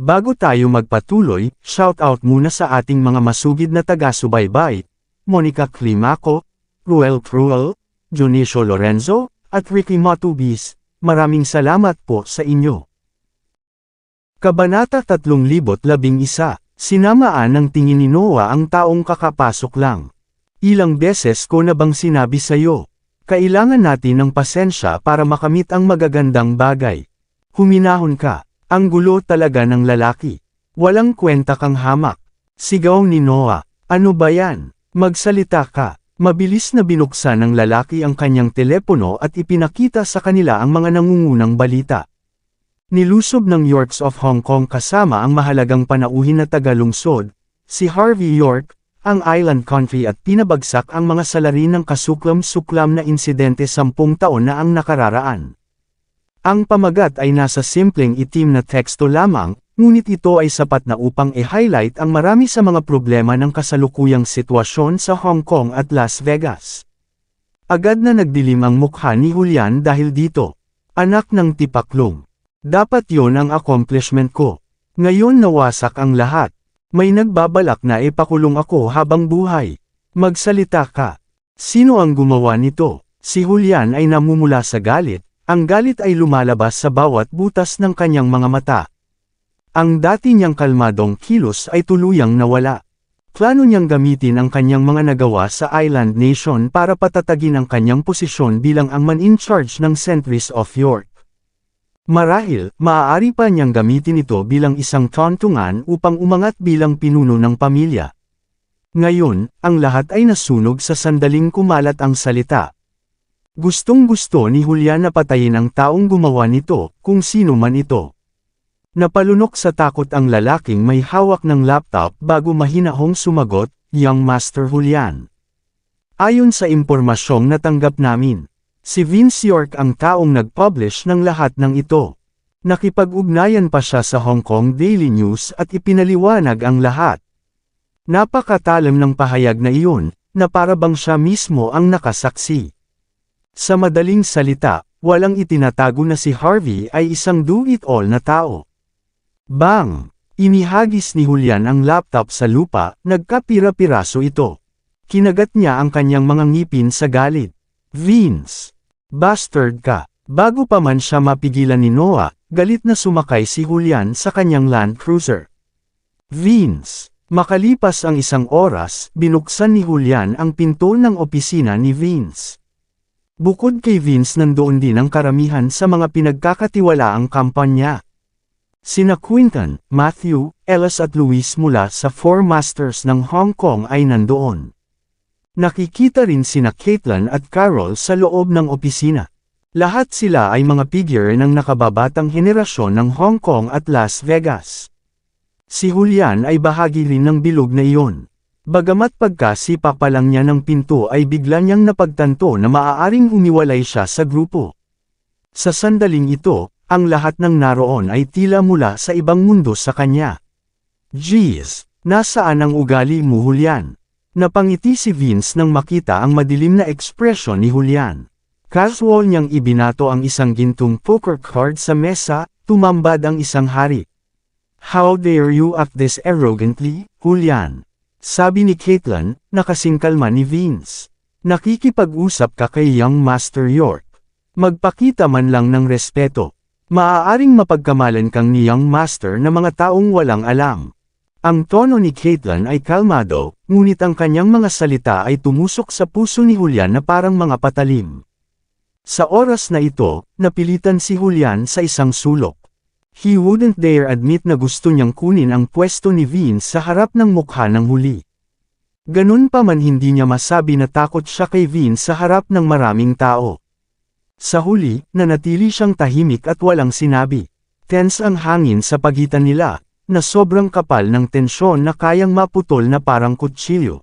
Bago tayo magpatuloy, shoutout muna sa ating mga masugid na taga-subaybay, Monica Climaco, Ruel Cruel, Junicio Lorenzo, at Ricky Matubis. Maraming salamat po sa inyo. Kabanata 3011, Sinamaan ng tingin ni Noah ang taong kakapasok lang. Ilang beses ko na bang sinabi sa'yo, kailangan natin ng pasensya para makamit ang magagandang bagay. Huminahon ka. Ang gulo talaga ng lalaki. Walang kwenta kang hamak. Sigaw ni Noah. Ano ba yan? Magsalita ka. Mabilis na binuksan ng lalaki ang kanyang telepono at ipinakita sa kanila ang mga nangungunang balita. Nilusob ng Yorks of Hong Kong kasama ang mahalagang panauhin na tagalungsod, si Harvey York, ang island country at pinabagsak ang mga salarin ng kasuklam-suklam na insidente 10 taon na ang nakararaan. Ang pamagat ay nasa simpleng itim na teksto lamang, ngunit ito ay sapat na upang i-highlight ang marami sa mga problema ng kasalukuyang sitwasyon sa Hong Kong at Las Vegas. Agad na nagdilim ang mukha ni Julian dahil dito. Anak ng tipaklong. Dapat yon ang accomplishment ko. Ngayon nawasak ang lahat. May nagbabalak na ipakulong ako habang buhay. Magsalita ka. Sino ang gumawa nito? Si Julian ay namumula sa galit. Ang galit ay lumalabas sa bawat butas ng kanyang mga mata. Ang dati niyang kalmadong kilos ay tuluyang nawala. Plano niyang gamitin ang kanyang mga nagawa sa Island Nation para patatagin ang kanyang posisyon bilang ang man-in-charge ng Sentries of York. Marahil, maaari pa niyang gamitin ito bilang isang tauntungan upang umangat bilang pinuno ng pamilya. Ngayon, ang lahat ay nasunog sa sandaling kumalat ang salita. Gustong-gusto ni Julian na patayin ang taong gumawa nito, kung sino man ito. Napalunok sa takot ang lalaking may hawak ng laptop bago mahinahong sumagot, Young Master Julian. Ayon sa impormasyong natanggap namin, si Vince York ang taong nag-publish ng lahat ng ito. Nakipag-ugnayan pa siya sa Hong Kong Daily News at ipinaliwanag ang lahat. Napakatalim ng pahayag na iyon, na para bang siya mismo ang nakasaksi. Sa madaling salita, walang itinatago na si Harvey ay isang do-it-all na tao. Bang! Inihagis ni Julian ang laptop sa lupa, nagkapira-piraso ito. Kinagat niya ang kanyang mga ngipin sa galit. Vince! Bastard ka! Bago pa man siya mapigilan ni Noah, galit na sumakay si Julian sa kanyang Land Cruiser. Vince! Makalipas ang isang oras, binuksan ni Julian ang pinto ng opisina ni Vince. Bukod kay Vince nandoon din ang karamihan sa mga pinagkakatiwalaang kampanya. Sina Quinton, Matthew, Ellis at Luis mula sa Four Masters ng Hong Kong ay nandoon. Nakikita rin sina Caitlin at Carol sa loob ng opisina. Lahat sila ay mga figure ng nakababatang henerasyon ng Hong Kong at Las Vegas. Si Julian ay bahagi rin ng bilog na iyon. Bagamat pagkasipa pa lang niya ng pinto ay bigla niyang napagtanto na maaaring umiwalay siya sa grupo. Sa sandaling ito, ang lahat ng naroon ay tila mula sa ibang mundo sa kanya. Jeez, nasaan ang ugali mo Julian? Napangiti si Vince nang makita ang madilim na ekspresyon ni Julian. Casual niyang ibinato ang isang gintong poker card sa mesa, tumambad ang isang hari. How dare you act this arrogantly, Julian? Sabi ni Caitlin, nakasingkalma ni Vince. Nakikipag-usap ka kay Young Master York. Magpakita man lang ng respeto. Maaaring mapagkamalan kang ni Young Master na mga taong walang alam. Ang tono ni Caitlin ay kalmado, ngunit ang kanyang mga salita ay tumusok sa puso ni Julian na parang mga patalim. Sa oras na ito, napilitan si Julian sa isang sulok. He wouldn't dare admit na gusto niyang kunin ang pwesto ni Vince sa harap ng mukha ng huli. Ganun pa man hindi niya masabi na takot siya kay Vince sa harap ng maraming tao. Sa huli, nanatili siyang tahimik at walang sinabi. Tense ang hangin sa pagitan nila, na sobrang kapal ng tensyon na kayang maputol na parang kutsilyo.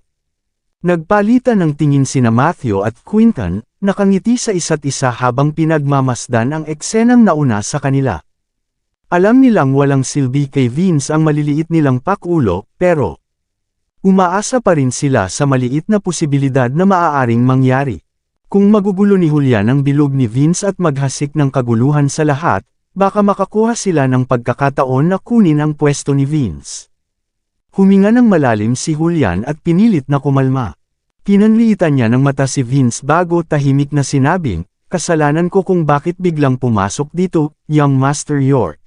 Nagpalitan ng tingin sina Matthew at Quinton, nakangiti sa isa't isa habang pinagmamasdan ang eksenang nauna sa kanila. Alam nilang walang silbi kay Vince ang maliliit nilang pakulo, pero umaasa pa rin sila sa maliit na posibilidad na maaaring mangyari. Kung magugulo ni Julian ang bilog ni Vince at maghasik ng kaguluhan sa lahat, Baka makakuha sila ng pagkakataon na kunin ang pwesto ni Vince. Huminga ng malalim si Julian at pinilit na kumalma. Pinanliitan niya ng mata si Vince bago tahimik na sinabing, kasalanan ko kung bakit biglang pumasok dito, young Master York.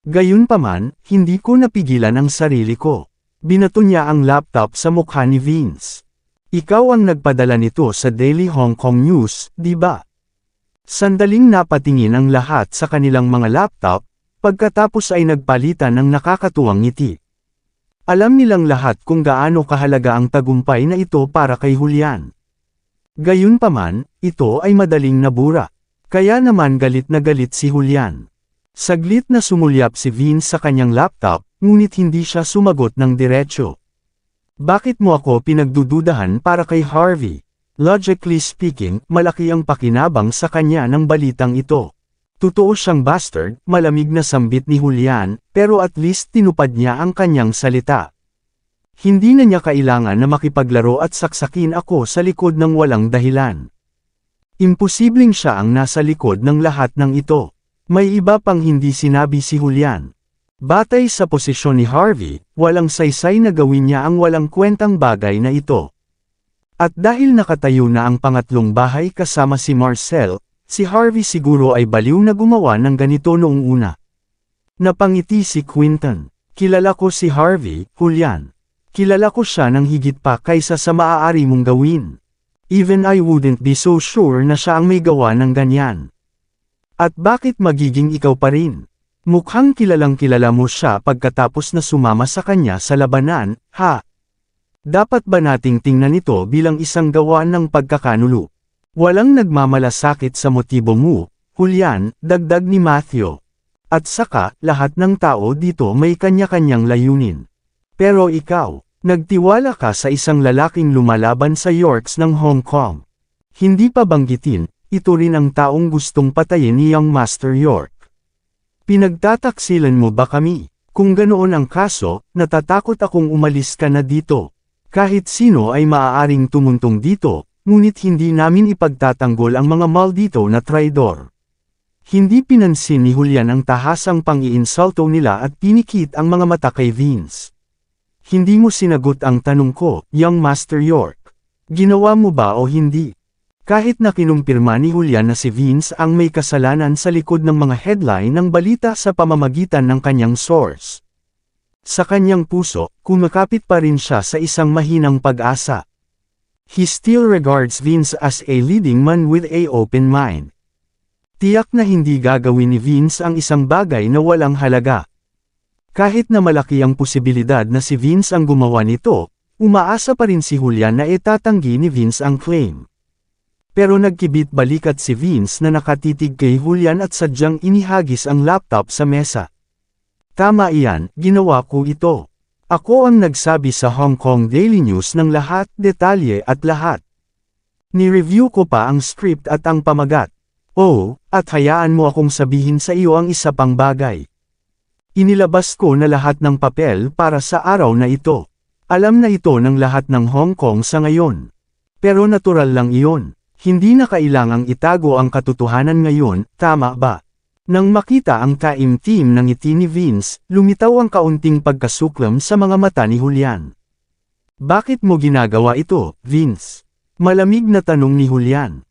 Gayunpaman, hindi ko napigilan ang sarili ko. Binato niya ang laptop sa mukha ni Vince. Ikaw ang nagpadala nito sa Daily Hong Kong News, di ba? Sandaling napatingin ang lahat sa kanilang mga laptop, pagkatapos ay nagpalitan ng nakakatuwang ngiti. Alam nilang lahat kung gaano kahalaga ang tagumpay na ito para kay Julian. Gayunpaman, ito ay madaling nabura. Kaya naman galit na galit si Julian. Saglit na sumulyap si Vince sa kanyang laptop, ngunit hindi siya sumagot ng diretsyo. Bakit mo ako pinagdududahan para kay Harvey? Logically speaking, malaki ang pakinabang sa kanya ng balitang ito. Totoo siyang bastard, malamig na sambit ni Julian, pero at least tinupad niya ang kanyang salita. Hindi na niya kailangan na makipaglaro at saksakin ako sa likod ng walang dahilan. Imposibleng siya ang nasa likod ng lahat ng ito. May iba pang hindi sinabi si Julian. Batay sa posisyon ni Harvey, walang saysay na gawin niya ang walang kwentang bagay na ito. At dahil nakatayo na ang pangatlong bahay kasama si Marcel, si Harvey siguro ay baliw na gumawa ng ganito noong una. Napangiti si Quinton. Kilala ko si Harvey, Julian. Kilala ko siya ng higit pa kaysa sa maaari mong gawin. Even I wouldn't be so sure na siya ang may gawa ng ganyan. At bakit magiging ikaw pa rin? Mukhang kilalang kilala mo siya pagkatapos na sumama sa kanya sa labanan, ha? Dapat ba nating tingnan ito bilang isang gawa ng pagkakanulo? Walang nagmamalasakit sa motibo mo, Julian, dagdag ni Matthew. At saka, lahat ng tao dito may kanya-kanyang layunin. Pero ikaw, nagtiwala ka sa isang lalaking lumalaban sa Yorks ng Hong Kong. Hindi pa banggitin, ito rin ang taong gustong patayin ni young Master York. Pinagtataksilan mo ba kami? Kung ganoon ang kaso, natatakot akong umalis ka na dito. Kahit sino ay maaaring tumuntong dito, ngunit hindi namin ipagtatanggol ang mga maldito na traidor. Hindi pinansin ni Julian ang tahasang pang-iinsulto nila at pinikit ang mga mata kay Vince. Hindi mo sinagot ang tanong ko, young Master York. Ginawa mo ba o hindi? Kahit na kinumpirma ni Julian na si Vince ang may kasalanan sa likod ng mga headline ng balita sa pamamagitan ng kanyang source. Sa kanyang puso, kumakapit pa rin siya sa isang mahinang pag-asa. He still regards Vince as a leading man with a open mind. Tiyak na hindi gagawin ni Vince ang isang bagay na walang halaga. Kahit na malaki ang posibilidad na si Vince ang gumawa nito, umaasa pa rin si Julian na itatanggi ni Vince ang claim. Pero nagkibit balikat si Vince na nakatitig kay Julian at sadyang inihagis ang laptop sa mesa. Tama iyan, ginawa ko ito. Ako ang nagsabi sa Hong Kong Daily News ng lahat, detalye at lahat. Ni-review ko pa ang script at ang pamagat. Oh, at hayaan mo akong sabihin sa iyo ang isa pang bagay. Inilabas ko na lahat ng papel para sa araw na ito. Alam na ito ng lahat ng Hong Kong sa ngayon. Pero natural lang iyon. Hindi na kailangang itago ang katotohanan ngayon, tama ba? Nang makita ang taimtim ng ngiti ni Vince, lumitaw ang kaunting pagkasuklam sa mga mata ni Julian. Bakit mo ginagawa ito, Vince? Malamig na tanong ni Julian.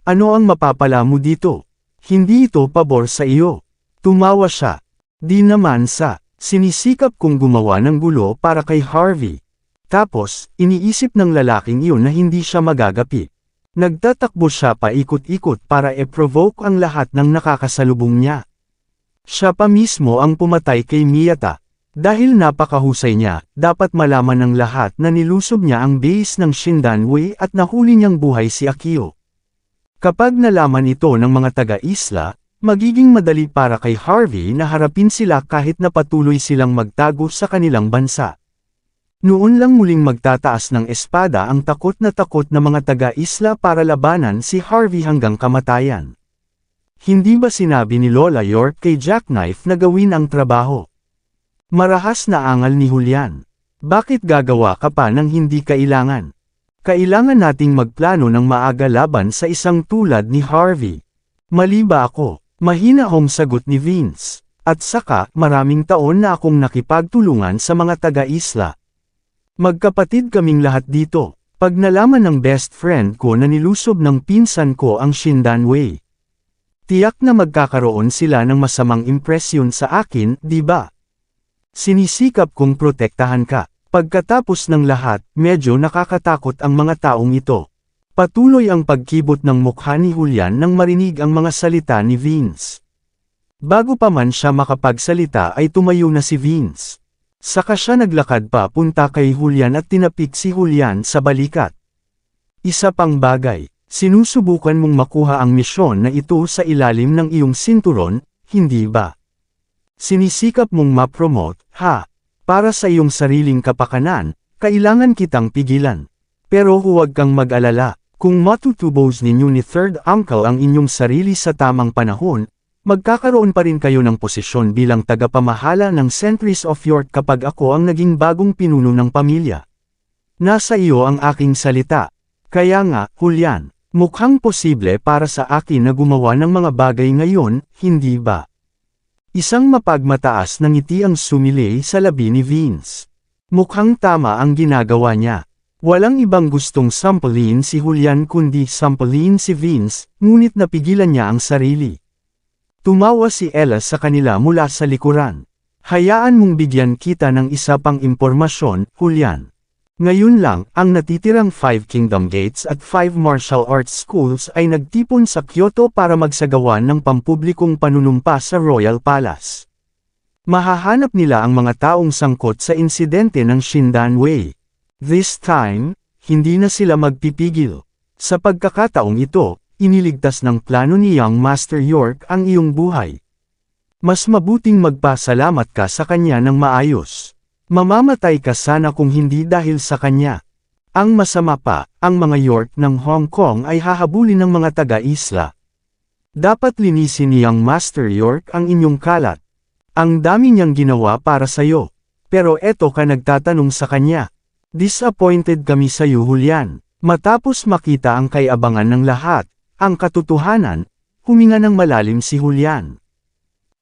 Ano ang mapapala mo dito? Hindi ito pabor sa iyo. Tumawa siya. Di naman sa, sinisikap kong gumawa ng gulo para kay Harvey. Tapos, iniisip ng lalaking iyon na hindi siya magagapi. Nagtatakbo siya paikot-ikot para e-provoke ang lahat ng nakakasalubong niya. Siya pa mismo ang pumatay kay Miyata. Dahil napakahusay niya, dapat malaman ng lahat na nilusob niya ang base ng Shindanwei at nahuli niyang buhay si Akio. Kapag nalaman ito ng mga taga-isla, magiging madali para kay Harvey na harapin sila kahit na patuloy silang magtago sa kanilang bansa. Noon lang muling magtataas ng espada ang takot na mga taga-isla para labanan si Harvey hanggang kamatayan. Hindi ba sinabi ni Lola York kay Jackknife na gawin ang trabaho? Marahas na angal ni Julian. Bakit gagawa ka pa ng hindi kailangan? Kailangan nating magplano ng maaga laban sa isang tulad ni Harvey. Mali ba ako? Mahinahong sagot ni Vince. At saka, maraming taon na akong nakipagtulungan sa mga taga-isla. Magkapatid kaming lahat dito. Pag nalaman ng best friend ko na nilusob ng pinsan ko ang Shindanwei. Tiyak na magkakaroon sila ng masamang impresyon sa akin, di ba? Sinisikap kong protektahan ka. Pagkatapos ng lahat, medyo nakakatakot ang mga taong ito. Patuloy ang pagkibot ng mukha ni Julian nang marinig ang mga salita ni Vince. Bago pa man siya makapagsalita ay tumayo na si Vince. Saka siya naglakad pa punta kay Julian at tinapik si Julian sa balikat. Isa pang bagay, sinusubukan mong makuha ang misyon na ito sa ilalim ng iyong sinturon, hindi ba? Sinisikap mong ma-promote, ha? Para sa iyong sariling kapakanan, kailangan kitang pigilan. Pero huwag kang mag-alala, kung matutubos ninyo ni Third Uncle ang inyong sarili sa tamang panahon, magkakaroon pa rin kayo ng posisyon bilang tagapamahala ng Centuries of York kapag ako ang naging bagong pinuno ng pamilya. Nasa iyo ang aking salita. Kaya nga, Julian, mukhang posible para sa akin na gumawa ng mga bagay ngayon, hindi ba? Isang mapagmataas na ngiti ang sumilay sa labi ni Vince. Mukhang tama ang ginagawa niya. Walang ibang gustong sampulin si Julian kundi sampulin si Vince, ngunit napigilan niya ang sarili. Tumawa si Ella sa kanila mula sa likuran. Hayaan mong bigyan kita ng isa pang impormasyon, Julian. Ngayon lang, ang natitirang 5 Kingdom Gates at 5 Martial Arts Schools ay nagtipon sa Kyoto para magsagawa ng pampublikong panunumpa sa Royal Palace. Mahahanap nila ang mga taong sangkot sa insidente ng Shindanwei. This time, hindi na sila magpipigil. Sa pagkakataong ito, iniligtas ng plano ni Young Master York ang iyong buhay. Mas mabuting magpasalamat ka sa kanya ng maayos. Mamamatay ka sana kung hindi dahil sa kanya. Ang masama pa, ang mga York ng Hong Kong ay hahabulin ng mga taga-isla. Dapat linisin ni Young Master York ang inyong kalat. Ang dami niyang ginawa para sa'yo. Pero eto ka nagtatanong sa kanya. Disappointed kami sa'yo, Julian. Matapos makita ang kaiabangan ng lahat, ang katotohanan, huminga ng malalim si Julian.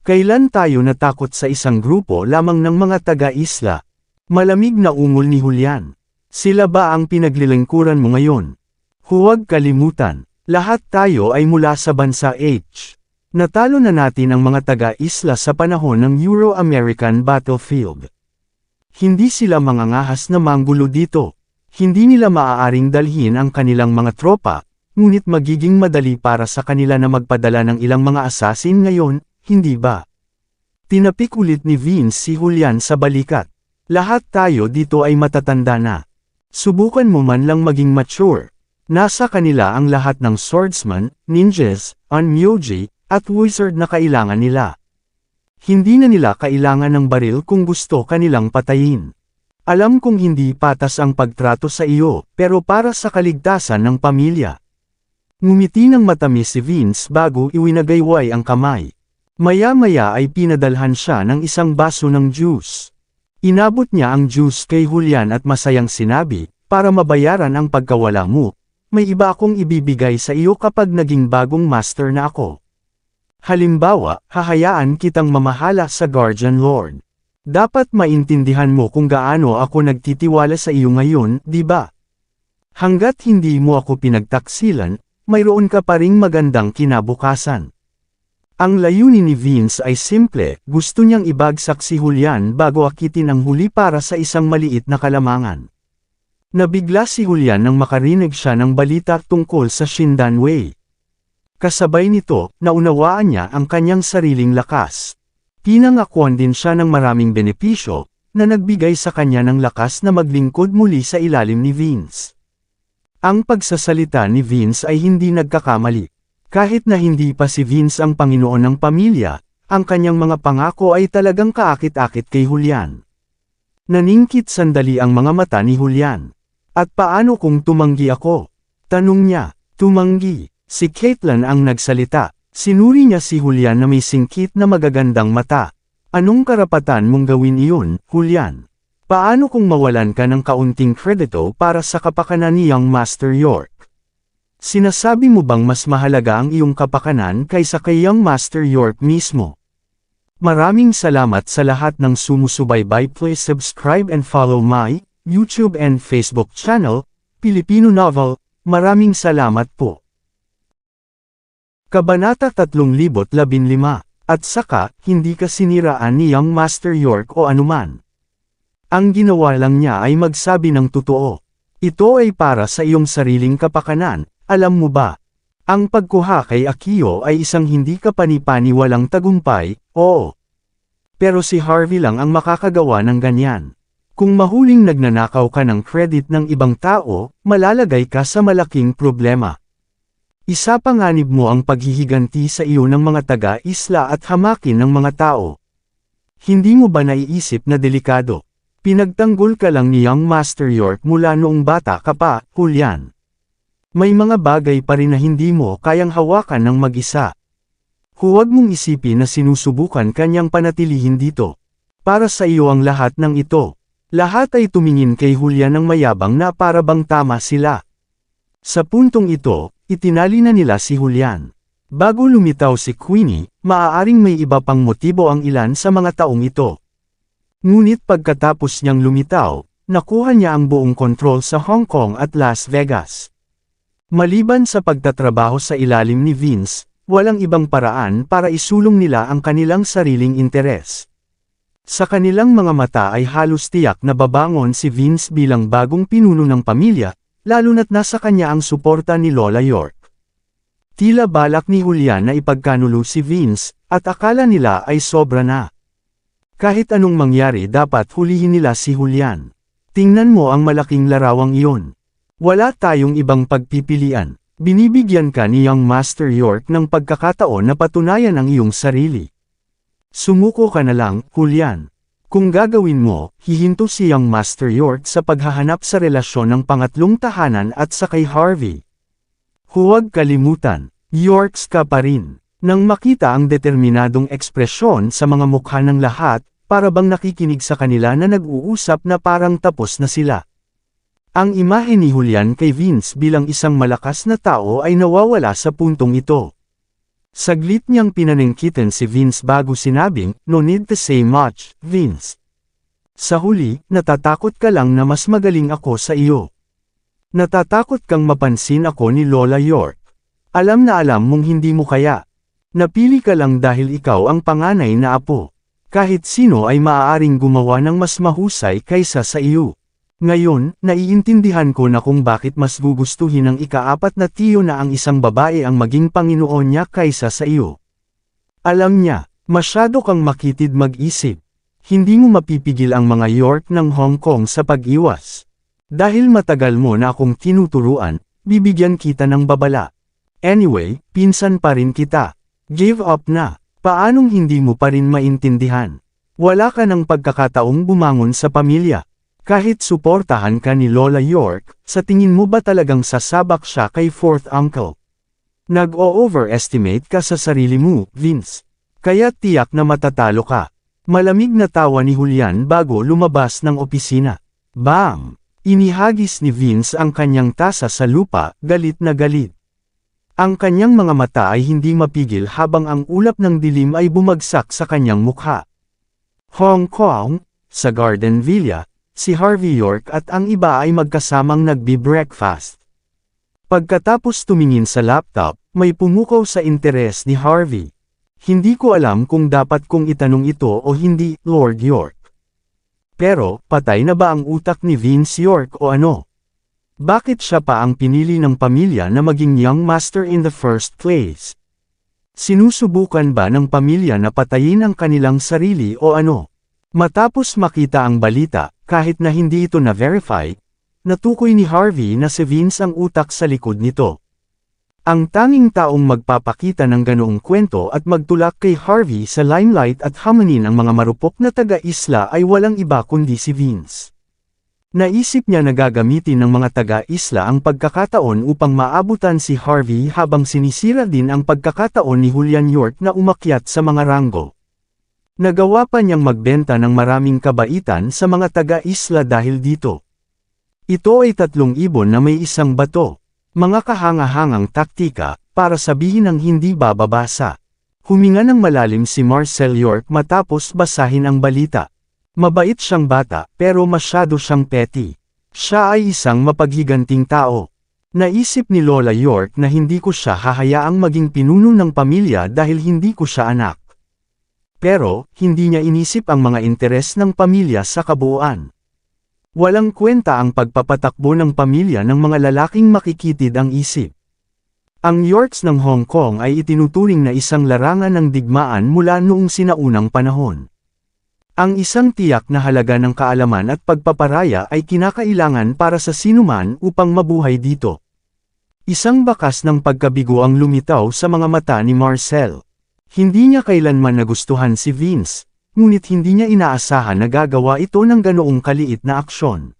Kailan tayo natakot sa isang grupo lamang ng mga taga-isla? Malamig na ungol ni Julian. Sila ba ang pinaglilingkuran mo ngayon? Huwag kalimutan, lahat tayo ay mula sa bansa H. Natalo na natin ang mga taga-isla sa panahon ng Euro-American Battlefield. Hindi sila mangangahas na manggulo dito. Hindi nila maaaring dalhin ang kanilang mga tropa, ngunit magiging madali para sa kanila na magpadala ng ilang mga assassin ngayon, hindi ba? Tinapik ulit ni Vince si Julian sa balikat. Lahat tayo dito ay matatanda na. Subukan mo man lang maging mature. Nasa kanila ang lahat ng swordsman, ninjas, onmyoji, at wizard na kailangan nila. Hindi na nila kailangan ng baril kung gusto kanilang patayin. Alam kong hindi patas ang pagtrato sa iyo, pero para sa kaligtasan ng pamilya. Ngumiti ng matamis si Vince bago iwinagayway ang kamay. Maya-maya ay pinadalhan siya ng isang baso ng juice. Inabot niya ang juice kay Julian at masayang sinabi, para mabayaran ang pagkawala mo, may iba akong ibibigay sa iyo kapag naging bagong master na ako. Halimbawa, hahayaan kitang mamahala sa Guardian Lord. Dapat maintindihan mo kung gaano ako nagtitiwala sa iyo ngayon, di ba? Hanggat hindi mo ako pinagtaksilan, mayroon ka pa ring magandang kinabukasan. Ang layunin ni Vince ay simple, gusto niyang ibagsak si Julian bago akitin ang huli para sa isang maliit na kalamangan. Nabigla si Julian nang makarinig siya ng balita tungkol sa Shindanwei. Kasabay nito, naunawaan niya ang kanyang sariling lakas. Pinangakuan din siya ng maraming benepisyo, na nagbigay sa kanya ng lakas na maglingkod muli sa ilalim ni Vince. Ang pagsasalita ni Vince ay hindi nagkakamali. Kahit na hindi pa si Vince ang Panginoon ng pamilya, ang kanyang mga pangako ay talagang kaakit-akit kay Julian. Naningkit sandali ang mga mata ni Julian. At paano kung tumanggi ako? Tanong niya. Tumanggi. Si Caitlin ang nagsalita. Sinuri niya si Julian na may singkit na magagandang mata. Anong karapatan mong gawin iyon, Julian? Paano kung mawalan ka ng kaunting kredito para sa kapakanan ni Young Master York? Sinasabi mo bang mas mahalaga ang iyong kapakanan kaysa kay Young Master York mismo? Maraming salamat sa lahat ng sumusubaybay. Please subscribe and follow my YouTube and Facebook channel, Pilipino Novel. Maraming salamat po. Kabanata 3015. At saka, hindi ka siniraan ni Young Master York o anuman. Ang ginawa lang niya ay magsabi ng totoo. Ito ay para sa iyong sariling kapakanan. Alam mo ba? Ang pagkuha kay Akio ay isang hindi kapani-paniwalang tagumpay, oo. Pero si Harvey lang ang makakagawa ng ganyan. Kung mahuling nagnanakaw ka ng credit ng ibang tao, malalagay ka sa malaking problema. Isapanganib mo ang paghihiganti sa iyo ng mga taga-isla at hamakin ng mga tao. Hindi mo ba naiisip na delikado? Pinagtanggol ka lang ni Young Master York mula noong bata ka pa, Julian. May mga bagay pa rin na hindi mo kayang hawakan ng mag-isa. Huwag mong isipin na sinusubukan kanyang panatilihin dito. Para sa iyo ang lahat ng ito. Lahat ay tumingin kay Julian ng mayabang na para bang tama sila. Sa puntong ito, itinali na nila si Julian. Bago lumitaw si Queenie, maaaring may iba pang motibo ang ilan sa mga taong ito. Ngunit pagkatapos niyang lumitaw, nakuha niya ang buong kontrol sa Hong Kong at Las Vegas. Maliban sa pagtatrabaho sa ilalim ni Vince, walang ibang paraan para isulong nila ang kanilang sariling interes. Sa kanilang mga mata ay halos tiyak na babangon si Vince bilang bagong pinuno ng pamilya, lalo na't nasa kanya ang suporta ni Lola York. Tila balak ni Julian na ipagkanulo si Vince, at akala nila ay sobra na. Kahit anong mangyari dapat hulihin nila si Julian. Tingnan mo ang malaking larawang iyon. Wala tayong ibang pagpipilian. Binibigyan ka ni Young Master York ng pagkakataon na patunayan ang iyong sarili. Sumuko ka na lang, Julian. Kung gagawin mo, hihinto si Young Master York sa paghahanap sa relasyon ng pangatlong tahanan at sa kay Harvey. Huwag kalimutan, Yorks ka pa rin. Nang makita ang determinadong ekspresyon sa mga mukha ng lahat, para bang nakikinig sa kanila na nag-uusap na parang tapos na sila. Ang imahe ni Julian kay Vince bilang isang malakas na tao ay nawawala sa puntong ito. Saglit niyang pinaningkitan si Vince bago sinabing, "No need to say much, Vince. Sa huli, natatakot ka lang na mas magaling ako sa iyo. Natatakot kang mapansin ako ni Lola York. Alam na alam mong hindi mo kaya. Napili ka lang dahil ikaw ang panganay na apo. Kahit sino ay maaaring gumawa ng mas mahusay kaysa sa iyo. Ngayon, naiintindihan ko na kung bakit mas gugustuhin ng ikaapat na tiyo na ang isang babae ang maging Panginoon niya kaysa sa iyo. Alam niya, masyado kang makitid mag-isip. Hindi mo mapipigil ang mga York ng Hong Kong sa pag-iwas. Dahil matagal mo na akong tinuturuan, bibigyan kita ng babala. Anyway, pinsan pa rin kita. Give up na. Paanong hindi mo pa rin maintindihan? Wala ka ng pagkakataong bumangon sa pamilya. Kahit suportahan ka ni Lola York, sa tingin mo ba talagang sasabak siya kay fourth uncle? Nag-o-overestimate ka sa sarili mo, Vince. Kaya tiyak na matatalo ka. Malamig na tawa ni Julian bago lumabas ng opisina. Bam! Inihagis ni Vince ang kanyang tasa sa lupa, galit na galit. Ang kanyang mga mata ay hindi mapigil habang ang ulap ng dilim ay bumagsak sa kanyang mukha. Hong Kong, sa Garden Villa, si Harvey York at ang iba ay magkasamang nagbi-breakfast. Pagkatapos tumingin sa laptop, may pumukaw sa interes ni Harvey. Hindi ko alam kung dapat kong itanong ito o hindi, Lord York. Pero, patay na ba ang utak ni Vince York o ano? Bakit siya pa ang pinili ng pamilya na maging Young Master in the first place? Sinusubukan ba ng pamilya na patayin ang kanilang sarili o ano? Matapos makita ang balita, kahit na hindi ito na-verify, natukoy ni Harvey na si Vince ang utak sa likod nito. Ang tanging taong magpapakita ng ganoong kwento at magtulak kay Harvey sa limelight at hamanin ang mga marupok na taga-isla ay walang iba kundi si Vince. Naisip niya na gagamitin ng mga taga-isla ang pagkakataon upang maabutan si Harvey habang sinisira din ang pagkakataon ni Julian York na umakyat sa mga ranggo. Nagawa pa niyang magbenta ng maraming kabaitan sa mga taga-isla dahil dito. Ito ay 3 ibon na may isang bato. Mga kahanga-hangang taktika, para sabihin ang hindi bababasa. Huminga ng malalim si Marcel York matapos basahin ang balita. Mabait siyang bata, pero masyado siyang petty. Siya ay isang mapaghiganting tao. Naisip ni Lola York na hindi ko siya hahayaang maging pinuno ng pamilya dahil hindi ko siya anak. Pero, hindi niya inisip ang mga interes ng pamilya sa kabuuan. Walang kwenta ang pagpapatakbo ng pamilya ng mga lalaking makikitid ang isip. Ang Yorks ng Hong Kong ay itinuturing na isang larangan ng digmaan mula noong sinaunang panahon. Ang isang tiyak na halaga ng kaalaman at pagpaparaya ay kinakailangan para sa sinuman upang mabuhay dito. Isang bakas ng pagkabigo ang lumitaw sa mga mata ni Marcel. Hindi niya kailanman nagustuhan si Vince. Ngunit hindi niya inaasahan na gagawa ito ng ganoong kaliit na aksyon.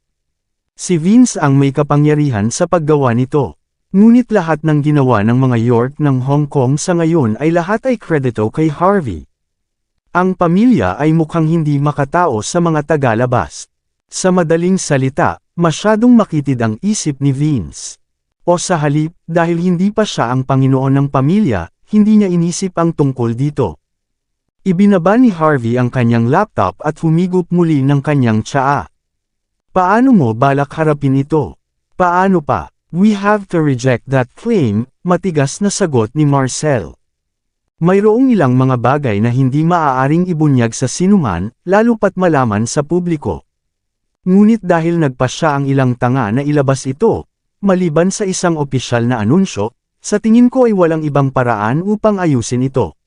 Si Vince ang may kapangyarihan sa paggawa nito. Ngunit lahat ng ginawa ng mga York ng Hong Kong sa ngayon ay lahat ay kredito kay Harvey. Ang pamilya ay mukhang hindi makatao sa mga tagalabas. Sa madaling salita, masyadong makitid ang isip ni Vince. O sa halip, dahil hindi pa siya ang Panginoon ng pamilya, hindi niya inisip ang tungkol dito. Ibinaba ni Harvey ang kanyang laptop at humigop muli ng kanyang tsaa. Paano mo balak harapin ito? Paano pa? We have to reject that claim, matigas na sagot ni Marcel. Mayroong ilang mga bagay na hindi maaaring ibunyag sa sinuman, lalo pat malaman sa publiko. Ngunit dahil nagpasya ang ilang tanga na ilabas ito, maliban sa isang opisyal na anunsyo, sa tingin ko ay walang ibang paraan upang ayusin ito.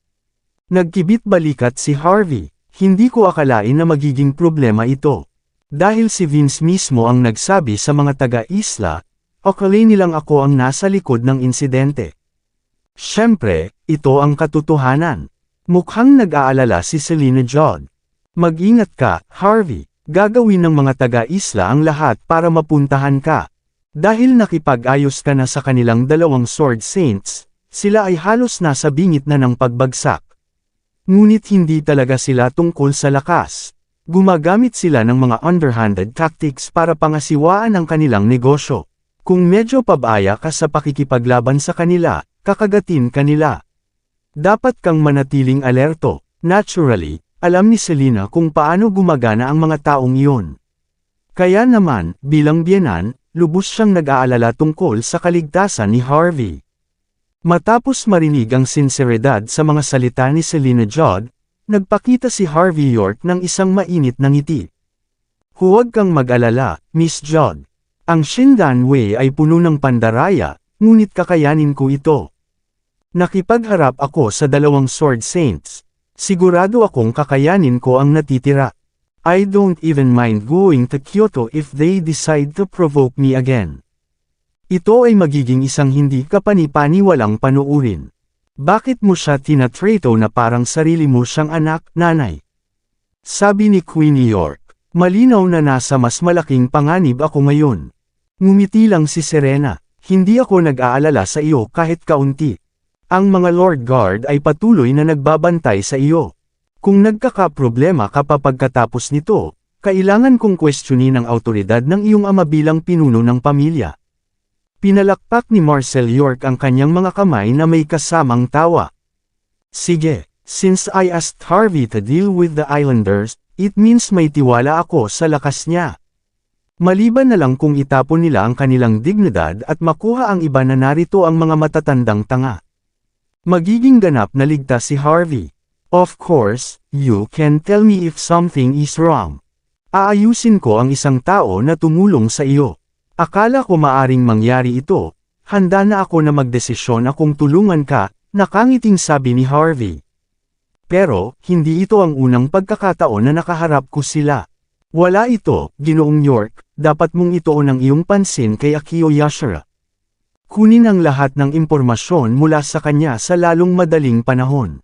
Nagkibit balikat si Harvey, hindi ko akalain na magiging problema ito. Dahil si Vince mismo ang nagsabi sa mga taga-isla, akalain nilang ako ang nasa likod ng insidente. Siyempre, ito ang katotohanan. Mukhang nag-aalala si Selena Judd. Mag-ingat ka, Harvey, gagawin ng mga taga-isla ang lahat para mapuntahan ka. Dahil nakipag-ayos ka na sa kanilang dalawang Sword Saints, sila ay halos nasa bingit na ng pagbagsak. Ngunit hindi talaga sila tungkol sa lakas. Gumagamit sila ng mga underhanded tactics para pangasiwaan ang kanilang negosyo. Kung medyo pabaya ka sa pakikipaglaban sa kanila, kakagatin kanila. Dapat kang manatiling alerto. Naturally, alam ni Selena kung paano gumagana ang mga taong iyon. Kaya naman, bilang biyenan, lubos siyang nag-aalala tungkol sa kaligtasan ni Harvey. Matapos marinig ang sinseridad sa mga salita ni Selena Judd, nagpakita si Harvey York ng isang mainit na ngiti. Huwag kang mag-alala, Miss Judd. Ang Shindan Way ay puno ng pandaraya, ngunit kakayanin ko ito. Nakipagharap ako sa dalawang Sword Saints. Sigurado akong kakayanin ko ang natitira. I don't even mind going to Kyoto if they decide to provoke me again. Ito ay magiging isang hindi kapani-paniwalang panuurin. Bakit mo siya tinatrato na parang sarili mo siyang anak, nanay? Sabi ni Queenie York, malinaw na nasa mas malaking panganib ako ngayon. Ngumiti lang si Serena, hindi ako nag-aalala sa iyo kahit kaunti. Ang mga Lord Guard ay patuloy na nagbabantay sa iyo. Kung nagkakaproblema ka pa pagkatapos nito, kailangan kong questionin ang autoridad ng iyong ama bilang pinuno ng pamilya. Pinalakpak ni Marcel York ang kanyang mga kamay na may kasamang tawa. Sige, since I asked Harvey to deal with the Islanders, it means may tiwala ako sa lakas niya. Maliban na lang kung itapon nila ang kanilang dignidad at makuha ang iba na narito ang mga matatandang tanga. Magiging ganap na ligtas si Harvey. Of course, you can tell me if something is wrong. Aayusin ko ang isang tao na tumulong sa iyo. Akala ko maaring mangyari ito, handa na ako na magdesisyon akong tulungan ka, nakangiting sabi ni Harvey. Pero, hindi ito ang unang pagkakataon na nakaharap ko sila. Wala ito, Ginoong York, dapat mong ituon ang iyong pansin kay Akio Yashira. Kunin ang lahat ng impormasyon mula sa kanya sa lalong madaling panahon.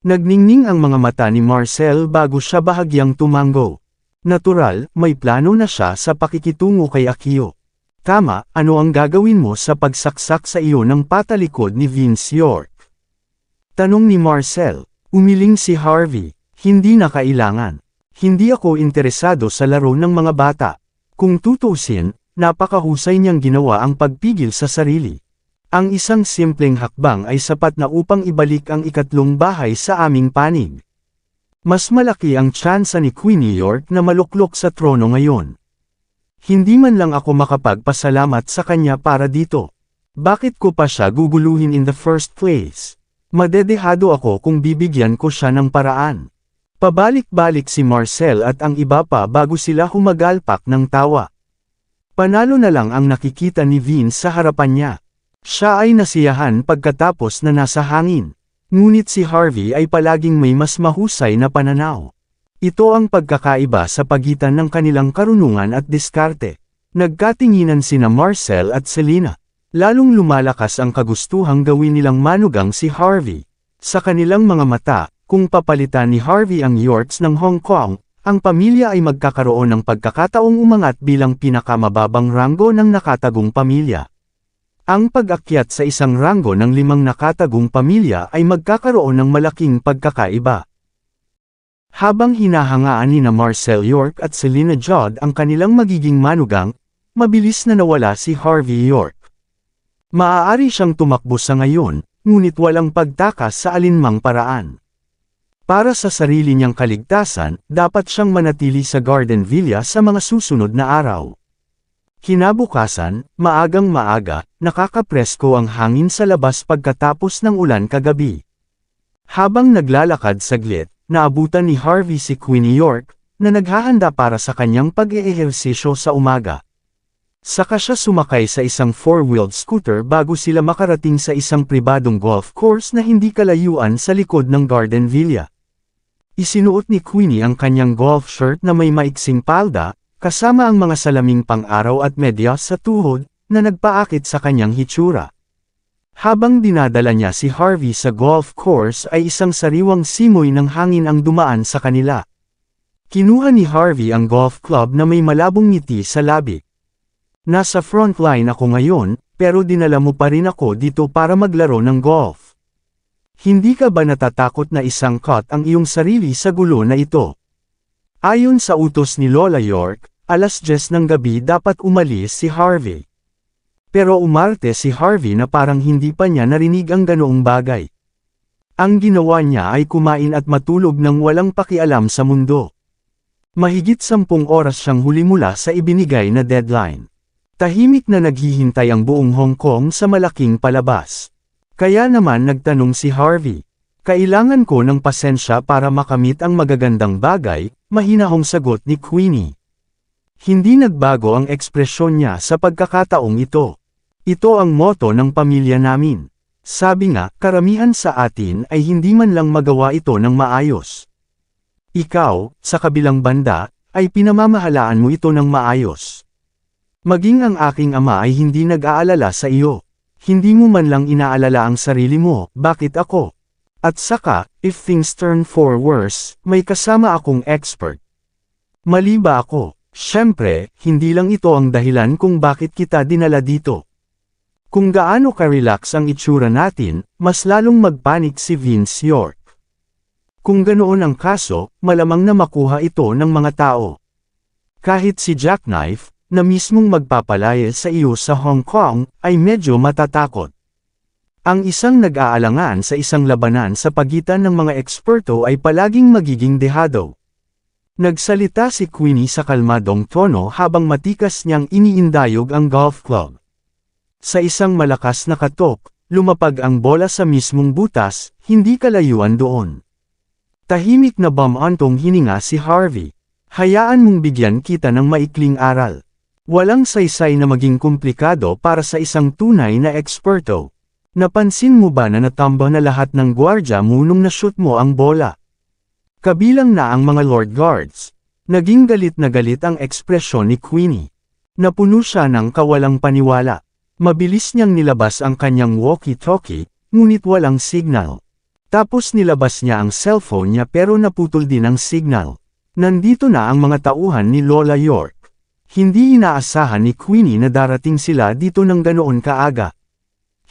Nagningning ang mga mata ni Marcel bago siya bahagyang tumango. Natural, may plano na siya sa pakikitungo kay Akio. Tama, ano ang gagawin mo sa pagsaksak sa iyo ng patalikod ni Vince York? Tanong ni Marcel. Umiling si Harvey. Hindi na kailangan. Hindi ako interesado sa laro ng mga bata. Kung tutusin, napakahusay niyang ginawa ang pagpigil sa sarili. Ang isang simpleng hakbang ay sapat na upang ibalik ang ikatlong bahay sa aming panig. Mas malaki ang tsansa ni Queenie York na maluklok sa trono ngayon. Hindi man lang ako makapagpasalamat sa kanya para dito. Bakit ko pa siya guguluhin in the first place? Madedehado ako kung bibigyan ko siya ng paraan. Pabalik-balik si Marcel at ang iba pa bago sila humagalpak ng tawa. Panalo na lang ang nakikita ni Vince sa harapan niya. Siya ay nasiyahan pagkatapos na nasa hangin. Ngunit si Harvey ay palaging may mas mahusay na pananaw. Ito ang pagkakaiba sa pagitan ng kanilang karunungan at diskarte. Nagkatinginan sina Marcel at Selena. Lalong lumalakas ang kagustuhang gawin nilang manugang si Harvey. Sa kanilang mga mata, kung papalitan ni Harvey ang Yorks ng Hong Kong, ang pamilya ay magkakaroon ng pagkakataong umangat bilang pinakamababang ranggo ng nakatagong pamilya. Ang pag-akyat sa isang ranggo ng 5 nakatagong pamilya ay magkakaroon ng malaking pagkakaiba. Habang hinahangaan ni Marcel York at Selena Judd ang kanilang magiging manugang, mabilis na nawala si Harvey York. Maaari siyang tumakbo sa ngayon, ngunit walang pagtakas sa alinmang paraan. Para sa sarili niyang kaligtasan, dapat siyang manatili sa Garden Villa sa mga susunod na araw. Kinabukasan, maagang maaga, nakakapresko ang hangin sa labas pagkatapos ng ulan kagabi. Habang naglalakad saglit, naabutan ni Harvey si Queenie York, na naghahanda para sa kanyang pag-eehersisyo sa umaga. Saka siya sumakay sa isang four-wheeled scooter bago sila makarating sa isang pribadong golf course na hindi kalayuan sa likod ng Garden Villa. Isinuot ni Queenie ang kanyang golf shirt na may maiksing palda, kasama ang mga salaming pang-araw at medyas sa tuhod, na nagpaakit sa kanyang hitsura. Habang dinadala niya si Harvey sa golf course ay isang sariwang simoy ng hangin ang dumaan sa kanila. Kinuha ni Harvey ang golf club na may malabong ngiti sa labi. Nasa front line ako ngayon, pero dinala mo pa rin ako dito para maglaro ng golf. Hindi ka ba natatakot na isangkot ang iyong sarili sa gulo na ito? Ayon sa utos ni Lola York, 10:00 ng gabi dapat umalis si Harvey. Pero umarte si Harvey na parang hindi pa niya narinig ang ganoong bagay. Ang ginawa niya ay kumain at matulog nang walang pakialam sa mundo. Mahigit 10 oras siyang huli mula sa ibinigay na deadline. Tahimik na naghihintay ang buong Hong Kong sa malaking palabas. Kaya naman nagtanong si Harvey, "Kailangan ko ng pasensya para makamit ang magagandang bagay," mahinahong sagot ni Queenie. Hindi nagbago ang ekspresyon niya sa pagkakataong ito. "Ito ang motto ng pamilya namin. Sabi nga, karamihan sa atin ay hindi man lang magawa ito ng maayos. Ikaw, sa kabilang banda, ay pinamamahalaan mo ito ng maayos. Maging ang aking ama ay hindi nag-aalala sa iyo. Hindi mo man lang inaalala ang sarili mo, bakit ako? At saka, if things turn for worse, may kasama akong expert. Mali ba ako? Siyempre, hindi lang ito ang dahilan kung bakit kita dinala dito." Kung gaano ka-relax ang itsura natin, mas lalong magpanik si Vince York. Kung ganoon ang kaso, malamang na makuha ito ng mga tao. Kahit si Jackknife, na mismong magpapalaya sa iyo sa Hong Kong, ay medyo matatakot. Ang isang nag-aalangan sa isang labanan sa pagitan ng mga eksperto ay palaging magiging dehado. Nagsalita si Queenie sa kalmadong tono habang matikas niyang iniindayog ang golf club. Sa isang malakas na katok, lumapag ang bola sa mismong butas, hindi kalayuan doon. Tahimik na bumantong hininga si Harvey. "Hayaan mong bigyan kita ng maikling aral. Walang saysay na maging komplikado para sa isang tunay na eksperto. Napansin mo ba na natamba na lahat ng gwardya mo nung na-shoot mo ang bola? Kabilang na ang mga Lord Guards." Naging galit na galit ang ekspresyon ni Queenie. Napuno siya ng kawalang paniwala. Mabilis niyang nilabas ang kanyang walkie-talkie, ngunit walang signal. Tapos nilabas niya ang cellphone niya pero naputol din ang signal. Nandito na ang mga tauhan ni Lola York. Hindi inaasahan ni Queenie na darating sila dito ng ganoon kaaga.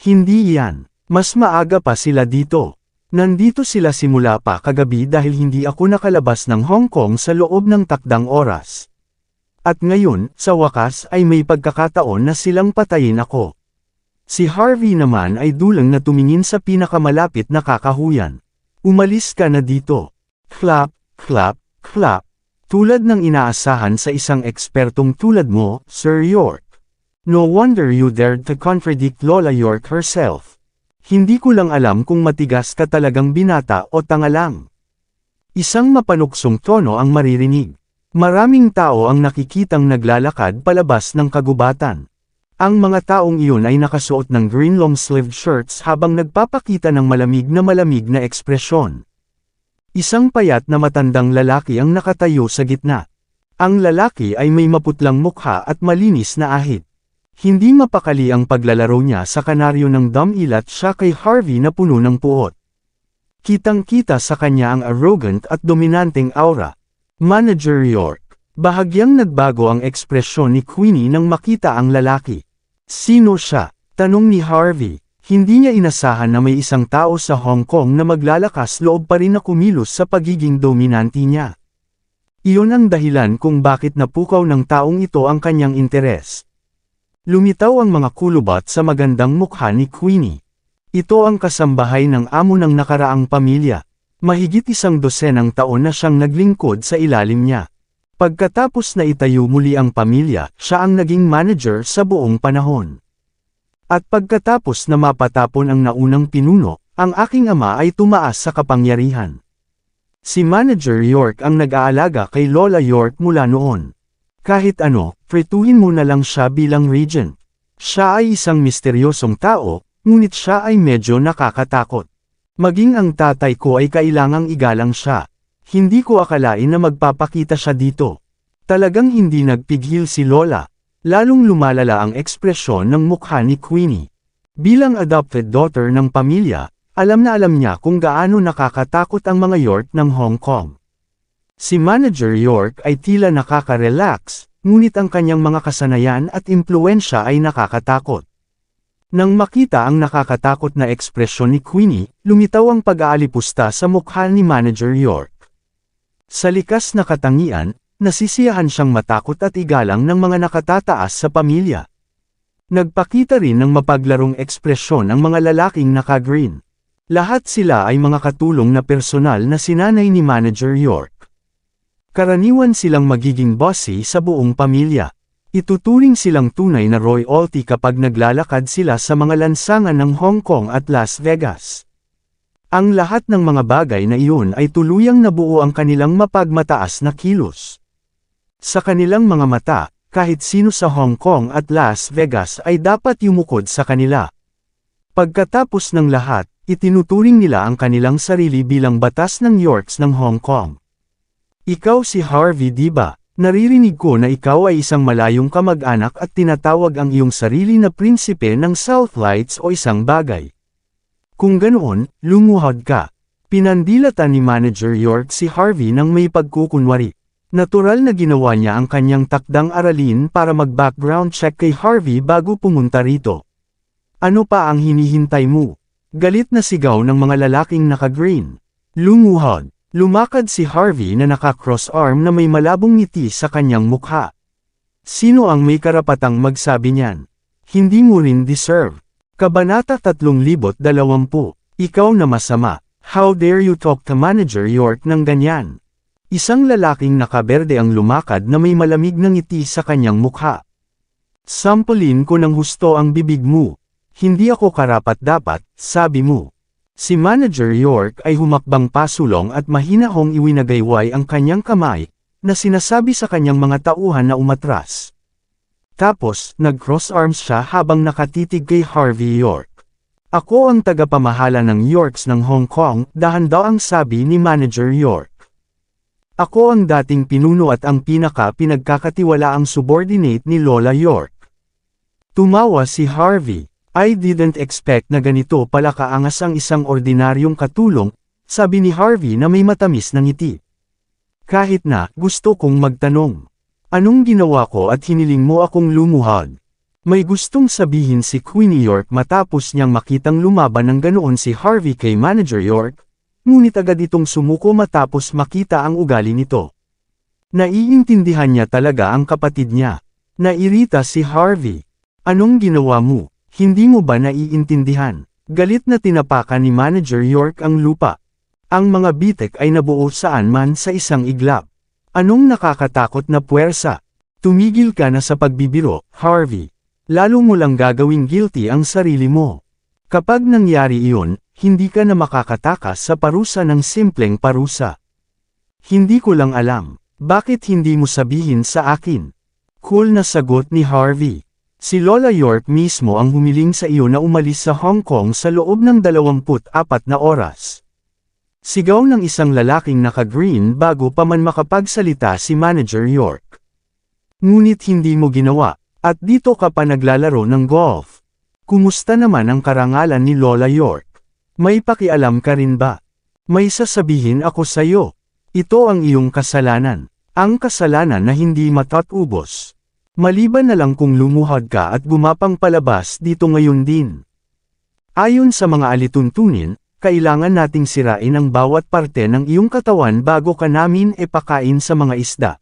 Hindi iyan. Mas maaga pa sila dito. Nandito sila simula pa kagabi dahil hindi ako nakalabas ng Hong Kong sa loob ng takdang oras. At ngayon, sa wakas ay may pagkakataon na silang patayin ako. Si Harvey naman ay dulang na tumingin sa pinakamalapit na kakahuyan. Umalis ka na dito. Clap, clap, clap. Tulad ng inaasahan sa isang ekspertong tulad mo, Sir York. No wonder you dared to contradict Lola York herself. Hindi ko lang alam kung matigas ka talagang binata o tanga lang. Isang mapanuksong tono ang maririnig. Maraming tao ang nakikitang naglalakad palabas ng kagubatan. Ang mga taong iyon ay nakasuot ng green long-sleeved shirts habang nagpapakita ng malamig na ekspresyon. Isang payat na matandang lalaki ang nakatayo sa gitna. Ang lalaki ay may maputlang mukha at malinis na ahit. Hindi mapakali ang paglalaro niya sa kanaryo ng damilat siya kay Harvey na puno ng puot. Kitang-kita sa kanya ang arrogant at dominanteng aura. Manager York. Bahagyang nagbago ang ekspresyon ni Queenie nang makita ang lalaki. Sino siya? Tanong ni Harvey. Hindi niya inasahan na may isang tao sa Hong Kong na maglalakas loob pa rin na kumilos sa pagiging dominante niya. Iyon ang dahilan kung bakit napukaw ng taong ito ang kanyang interes. Lumitaw ang mga kulubot sa magandang mukha ni Queenie. Ito ang kasambahay ng amo ng nakaraang pamilya. Mahigit 12 taon na siyang naglingkod sa ilalim niya. Pagkatapos na itayo muli ang pamilya, siya ang naging manager sa buong panahon. At pagkatapos na mapatapon ang naunang pinuno, ang aking ama ay tumaas sa kapangyarihan. Si Manager York ang nag-aalaga kay Lola York mula noon. Kahit ano, prituhin mo na lang siya bilang regent. Siya ay isang misteryosong tao, ngunit siya ay medyo nakakatakot. Maging ang tatay ko ay kailangang igalang siya. Hindi ko akalain na magpapakita siya dito. Talagang hindi nagpigil si Lola. Lalong lumalala ang ekspresyon ng mukha ni Queenie. Bilang adopted daughter ng pamilya, alam na alam niya kung gaano nakakatakot ang mga York ng Hong Kong. Si Manager York ay tila nakaka-relax, ngunit ang kanyang mga kasanayan at impluensya ay nakakatakot. Nang makita ang nakakatakot na ekspresyon ni Queenie, lumitaw ang pag-aalipusta sa mukha ni Manager York. Sa likas na katangian, nasisiyahan siyang matakot at igalang ng mga nakatataas sa pamilya. Nagpakita rin ng mapaglarong ekspresyon ang mga lalaking naka-green. Lahat sila ay mga katulong na personal na sinanay ni Manager York. Karaniwan silang magiging bossy sa buong pamilya. Ituturing silang tunay na royalty kapag naglalakad sila sa mga lansangan ng Hong Kong at Las Vegas. Ang lahat ng mga bagay na iyon ay tuluyang nabuo ang kanilang mapagmataas na kilos. Sa kanilang mga mata, kahit sino sa Hong Kong at Las Vegas ay dapat yumukod sa kanila. Pagkatapos ng lahat, itinuturing nila ang kanilang sarili bilang batas ng Yorks ng Hong Kong. Ikaw si Harvey, diba? Naririnig ko na ikaw ay isang malayong kamag-anak at tinatawag ang iyong sarili na prinsipe ng Southlights o isang bagay. Kung ganoon, lumuhod ka. Pinandilatan ni Manager York si Harvey nang may pagkukunwari. Natural na ginawa niya ang kanyang takdang aralin para mag-background check kay Harvey bago pumunta rito. Ano pa ang hinihintay mo? Galit na sigaw ng mga lalaking naka-green. Lumuhod. Lumakad si Harvey na naka-cross-arm na may malabong ngiti sa kanyang mukha. Sino ang may karapatang magsabi niyan? Hindi mo rin deserve. Kabanata 3020. Ikaw na masama. How dare you talk to Manager York ng ganyan? Isang lalaking nakaberde ang lumakad na may malamig na ngiti sa kanyang mukha. Sampulin ko ng husto ang bibig mo. Hindi ako karapat-dapat, sabi mo. Si Manager York ay humakbang pasulong at mahinahong iwinagayway ang kanyang kamay, na sinasabi sa kanyang mga tauhan na umatras. Tapos, nag-cross arms siya habang nakatitig kay Harvey York. Ako ang tagapamahala ng Yorks ng Hong Kong, dahan-daang sabi ni Manager York. Ako ang dating pinuno at ang pinagkakatiwalaang subordinate ni Lola York. Tumawa si Harvey. I didn't expect na ganito pala kaangas ang isang ordinaryong katulong, sabi ni Harvey na may matamis na ngiti. Kahit na, gusto kong magtanong. Anong ginawa ko at hiniling mo akong lumuhod? May gustong sabihin si Queenie York matapos niyang makitang lumaban ng ganoon si Harvey kay Manager York, ngunit agad itong sumuko matapos makita ang ugali nito. Naiintindihan niya talaga ang kapatid niya. Nairita si Harvey. Anong ginawa mo? Hindi mo ba naiintindihan? Galit na tinapakan ni Manager York ang lupa. Ang mga bitek ay nabuo saan man sa isang iglap. Anong nakakatakot na puwersa? Tumigil ka na sa pagbibiro, Harvey. Lalo mo lang gagawing guilty ang sarili mo. Kapag nangyari iyon, hindi ka na makakatakas sa parusa ng simpleng parusa. Hindi ko lang alam. Bakit hindi mo sabihin sa akin? Cool na sagot ni Harvey. Si Lola York mismo ang humiling sa iyo na umalis sa Hong Kong sa loob ng 24 na oras. Sigaw ng isang lalaking naka-green bago pa man makapagsalita si Manager York. Ngunit hindi mo ginawa, at dito ka pa naglalaro ng golf. Kumusta naman ang karangalan ni Lola York? May pakialam ka rin ba? May sasabihin ako sa iyo. Ito ang iyong kasalanan. Ang kasalanan na hindi matatubos. Maliban na lang kung lumuhad ka at gumapang palabas dito ngayon din. Ayon sa mga alituntunin, kailangan nating sirain ang bawat parte ng iyong katawan bago ka namin ipakain sa mga isda.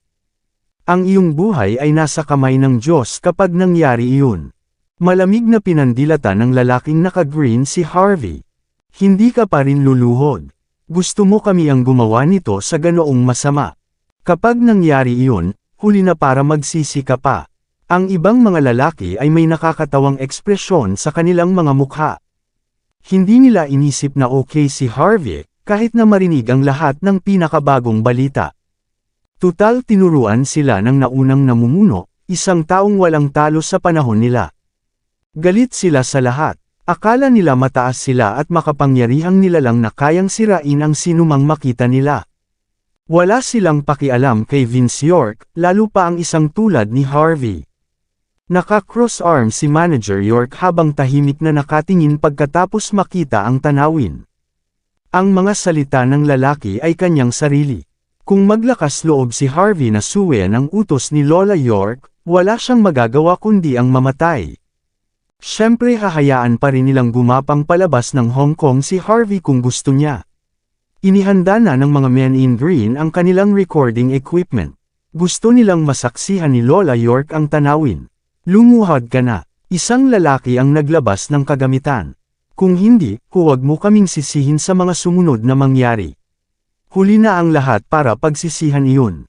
Ang iyong buhay ay nasa kamay ng Diyos kapag nangyari iyon. Malamig na pinandilata ng lalaking naka-green si Harvey. Hindi ka pa rin luluhod. Gusto mo kami ang gumawa nito sa ganoong masama. Kapag nangyari iyon, huli na para magsisi ka pa. Ang ibang mga lalaki ay may nakakatawang ekspresyon sa kanilang mga mukha. Hindi nila inisip na okay si Harvey, kahit na marinig ang lahat ng pinakabagong balita. Tutal tinuruan sila ng naunang namumuno, isang taong walang talo sa panahon nila. Galit sila sa lahat. Akala nila mataas sila at makapangyarihang nilalang na kayang sirain ang sinumang makita nila. Wala silang pakialam kay Vince York, lalo pa ang isang tulad ni Harvey. Naka-cross arm si Manager York habang tahimik na nakatingin pagkatapos makita ang tanawin. Ang mga salita ng lalaki ay kanyang sarili. Kung maglakas loob si Harvey na suwayan ang utos ni Lola York, wala siyang magagawa kundi ang mamatay. Siyempre hahayaan pa rin nilang gumapang palabas ng Hong Kong si Harvey kung gusto niya. Inihanda na ng mga men in green ang kanilang recording equipment. Gusto nilang masaksihan ni Lola York ang tanawin. Lumuhad ka na. Isang lalaki ang naglabas ng kagamitan. Kung hindi, huwag mo kaming sisihin sa mga sumunod na mangyari. Huli na ang lahat para pagsisihan iyon.